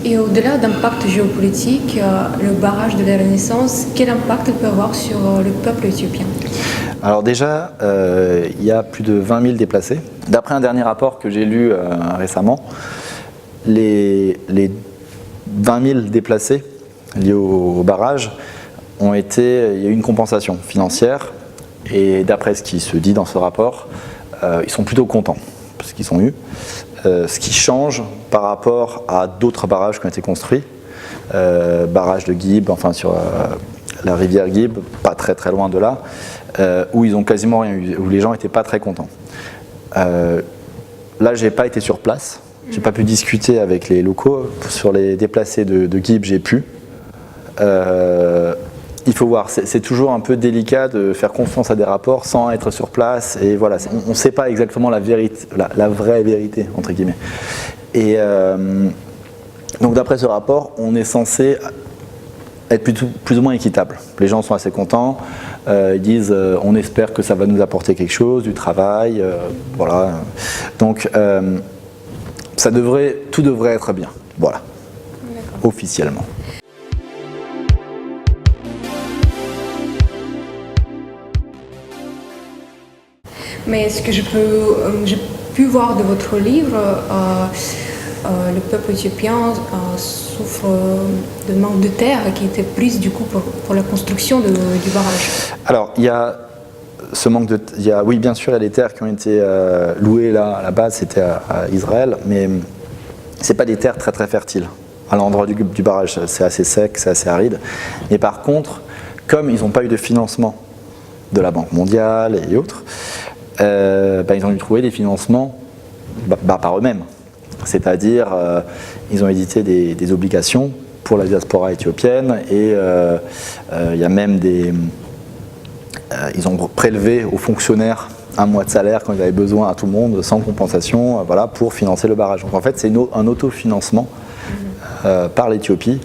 Et au-delà d'impact géopolitique, le barrage de la Renaissance, quel impact il peut avoir sur le peuple éthiopien? Alors déjà, il y a plus de 20 000 déplacés. D'après un dernier rapport que j'ai lu récemment, les 20 000 déplacés liés au barrage il y a eu une compensation financière et d'après ce qui se dit dans ce rapport, ils sont plutôt contents parce qu'ils ont eu. Ce qui change par rapport à d'autres barrages qui ont été construits, barrage de Gib, enfin sur la rivière Gib, pas très très loin de là, où ils ont quasiment rien eu, où les gens n'étaient pas très contents. Là, j'ai pas été sur place, j'ai pas pu discuter avec les locaux. Sur les déplacés de Gib, j'ai pu. Il faut voir, c'est toujours un peu délicat de faire confiance à des rapports sans être sur place. Et voilà, on ne sait pas exactement la vérité, la vraie vérité, entre guillemets. Et donc d'après ce rapport, on est censé être plus ou moins équitable. Les gens sont assez contents, ils disent on espère que ça va nous apporter quelque chose, du travail, voilà. Donc tout devrait être bien, voilà, officiellement. Mais ce que j'ai pu voir de votre livre, le peuple éthiopien souffre de manque de terre qui était prise du coup pour la construction du barrage. Alors il y a ce manque de, oui bien sûr il y a des terres qui ont été louées là à la base, c'était à Israël, mais c'est pas des terres très très fertiles. À l'endroit du barrage, c'est assez sec, c'est assez aride. Mais par contre, comme ils n'ont pas eu de financement de la Banque mondiale et autres, ils ont dû trouver des financements par eux-mêmes. C'est-à-dire, ils ont édité des obligations pour la diaspora éthiopienne et il y a même ils ont prélevé aux fonctionnaires un mois de salaire quand ils avaient besoin à tout le monde, sans compensation, voilà, pour financer le barrage. Donc en fait, c'est un autofinancement par l'Éthiopie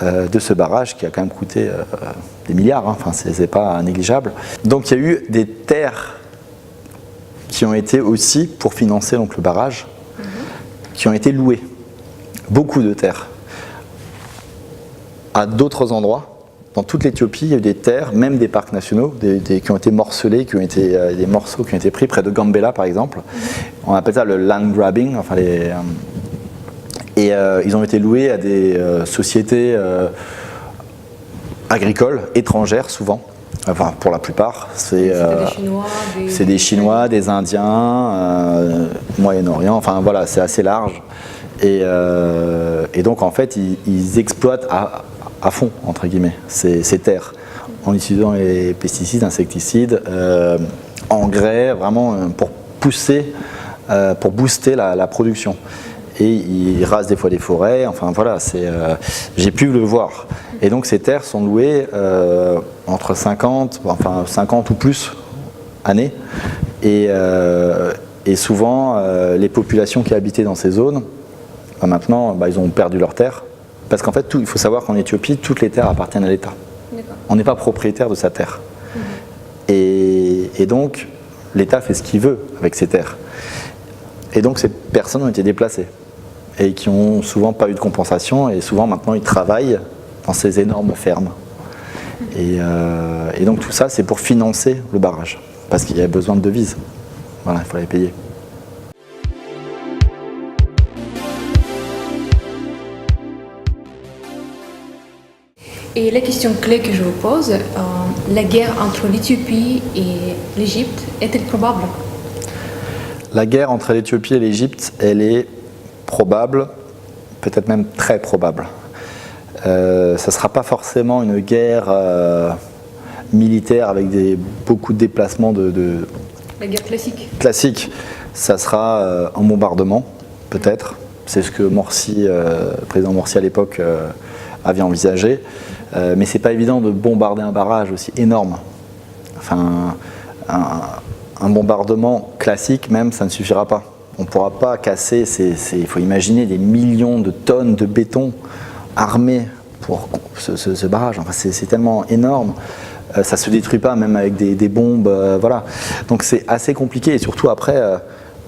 de ce barrage qui a quand même coûté des milliards, hein. Enfin, c'est pas négligeable. Donc il y a eu des terres qui ont été aussi, pour financer donc, le barrage, qui ont été louées. Beaucoup de terres. À d'autres endroits, dans toute l'Éthiopie, il y a eu des terres, même des parcs nationaux, qui ont été morcelés, des morceaux qui ont été pris près de Gambela par exemple. On appelle ça le land grabbing. Enfin, ils ont été loués à des sociétés agricoles, étrangères souvent. Enfin, pour la plupart, c'est des Chinois, des Indiens, Moyen-Orient, enfin voilà, c'est assez large. Et donc en fait, ils exploitent à fond, entre guillemets, ces terres, en utilisant les pesticides, insecticides, engrais, vraiment pour booster la production. Et ils rasent des fois des forêts, enfin voilà, j'ai pu le voir. Et donc ces terres sont louées entre 50 ou plus années. Et souvent, les populations qui habitaient dans ces zones, maintenant, ils ont perdu leurs terres. Parce qu'en fait, il faut savoir qu'en Éthiopie, toutes les terres appartiennent à l'État. On n'est pas propriétaire de sa terre. Et donc, l'État fait ce qu'il veut avec ses terres. Et donc, ces personnes ont été déplacées. Et qui n'ont souvent pas eu de compensation. Et souvent, maintenant, ils travaillent dans ces énormes fermes. Et donc, tout ça, c'est pour financer le barrage. Parce qu'il y a besoin de devises. Voilà, il faut les payer. Et la question clé que je vous pose, la guerre entre l'Éthiopie et l'Égypte est-elle probable? La guerre entre l'Éthiopie et l'Égypte, elle est probable, peut-être même très probable. Ça ne sera pas forcément une guerre militaire avec beaucoup de déplacements de... La guerre classique. Classique, ça sera un bombardement, peut-être. C'est ce que le président Morsi à l'époque avait envisagé. Mais c'est pas évident de bombarder un barrage aussi énorme. Enfin, un bombardement classique même, ça ne suffira pas. On ne pourra pas casser, il faut imaginer des millions de tonnes de béton armés pour ce barrage. Enfin, c'est tellement énorme. Ça ne se détruit pas même avec des bombes. Voilà. Donc c'est assez compliqué et surtout après,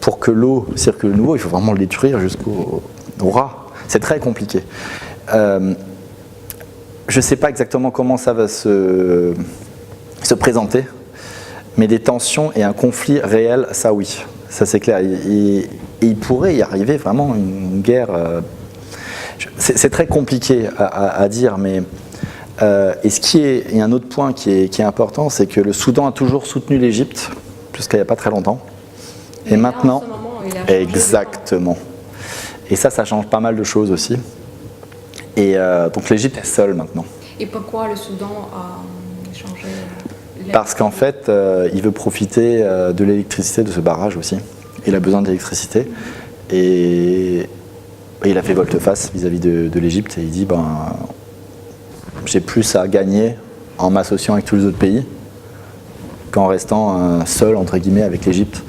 pour que l'eau circule de nouveau, il faut vraiment le détruire jusqu'au ras. C'est très compliqué. Je ne sais pas exactement comment ça va se présenter, mais des tensions et un conflit réel, ça oui, ça c'est clair. Et il pourrait y arriver vraiment une guerre. C'est très compliqué à dire, mais il y a un autre point qui est important, c'est que le Soudan a toujours soutenu l'Égypte, jusqu'à il n'y a pas très longtemps. Et maintenant, en ce moment, il a changé exactement. Et ça change pas mal de choses aussi. Et donc l'Égypte est seule maintenant. Et pourquoi le Soudan a changé Parce qu'en fait, il veut profiter de l'électricité de ce barrage aussi. Il a besoin d'électricité. Et il a fait volte-face vis-à-vis de l'Égypte et il dit j'ai plus à gagner en m'associant avec tous les autres pays qu'en restant seul entre guillemets avec l'Égypte.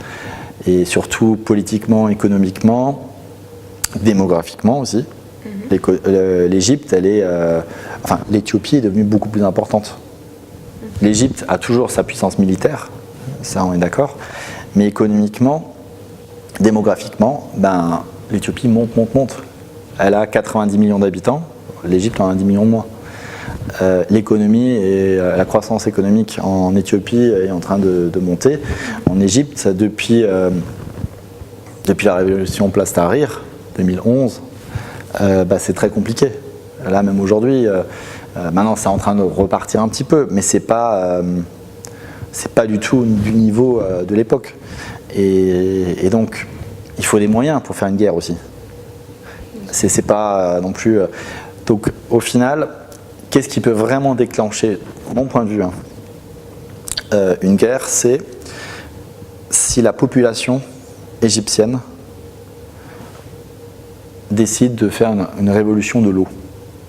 Et surtout politiquement, économiquement, démographiquement aussi. L'Égypte, l'Éthiopie est devenue beaucoup plus importante. L'Égypte a toujours sa puissance militaire, ça on est d'accord, mais économiquement, démographiquement, l'Éthiopie monte. Elle a 90 millions d'habitants, l'Égypte en a 10 millions de moins. L'économie et la croissance économique en Éthiopie est en train de monter. En Égypte, depuis la révolution Place Tahrir, 2011, c'est très compliqué. Là, même aujourd'hui, maintenant c'est en train de repartir un petit peu, mais c'est pas du tout du niveau de l'époque. Et donc, il faut des moyens pour faire une guerre aussi. C'est pas non plus. Donc, au final, qu'est-ce qui peut vraiment déclencher, de mon point de vue, une guerre, c'est si la population égyptienne décide de faire une révolution de l'eau.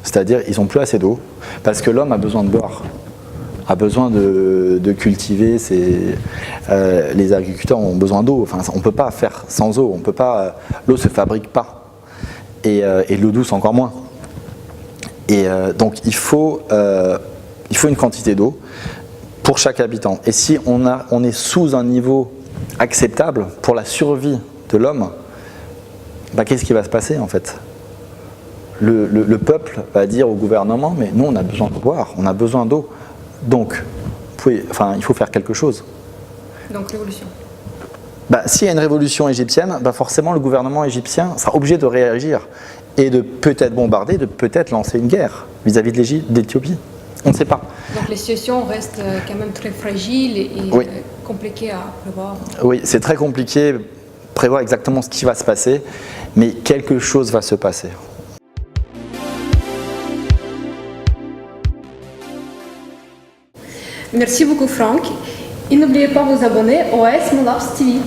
C'est-à-dire ils n'ont plus assez d'eau, parce que l'homme a besoin de boire, a besoin de cultiver, les agriculteurs ont besoin d'eau, enfin, on ne peut pas faire sans eau, l'eau ne se fabrique pas, et l'eau douce encore moins. Et donc il faut une quantité d'eau pour chaque habitant. Et si on est sous un niveau acceptable pour la survie de l'homme, qu'est-ce qui va se passer en fait ? Le peuple va dire au gouvernement, mais nous on a besoin de boire, on a besoin d'eau, donc il faut faire quelque chose. Donc révolution. S'il y a une révolution égyptienne, forcément le gouvernement égyptien sera obligé de réagir et de peut-être bombarder, de peut-être lancer une guerre vis-à-vis de l'Éthiopie. On ne sait pas. Donc les situations restent quand même très fragiles et oui. Compliquées à prévoir. Oui, c'est très compliqué de prévoir exactement ce qui va se passer, mais quelque chose va se passer. Merci beaucoup Franck. Et n'oubliez pas de vous abonner au OS Mon Labs TV.